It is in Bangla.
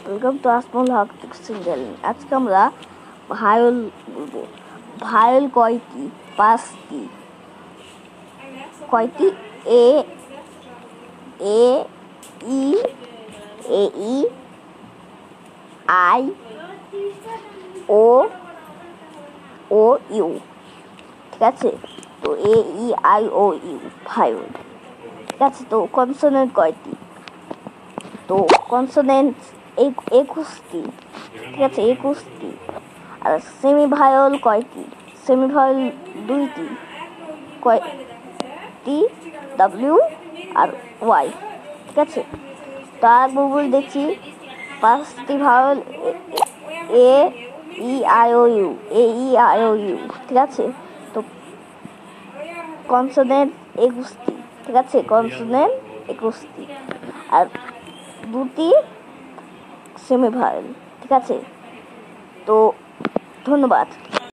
Welcome to Asmal Haque single. আজকে আমরা ভায়োল বলবো। ভায়োল কয়টি? 5টি। কয়টি? A A E A E I O O U. ঠিক আছে, তো এ ই আই ও ইউ ভায়োল। ঠিক আছে, তো কনসোনেন্ট কয়টি? তো কনসোনেন্ট 21টি। ঠিক আছে, 21টি। আর সেমি ভায়োল কয়টি? সেমি ভায়োল 2টি। কয়টি? ডাব্লিউ আর ওয়াই। ঠিক আছে, তার বল দেখছি 5টি vowel A E I O U, A E I O U. ঠিক আছে, তো কনসোনেন্ট 21টি। ঠিক আছে, কনসোনেন্ট 21টি আর 2টি সেমি ভায়োল। ঠিক আছে, তো ধন্যবাদ।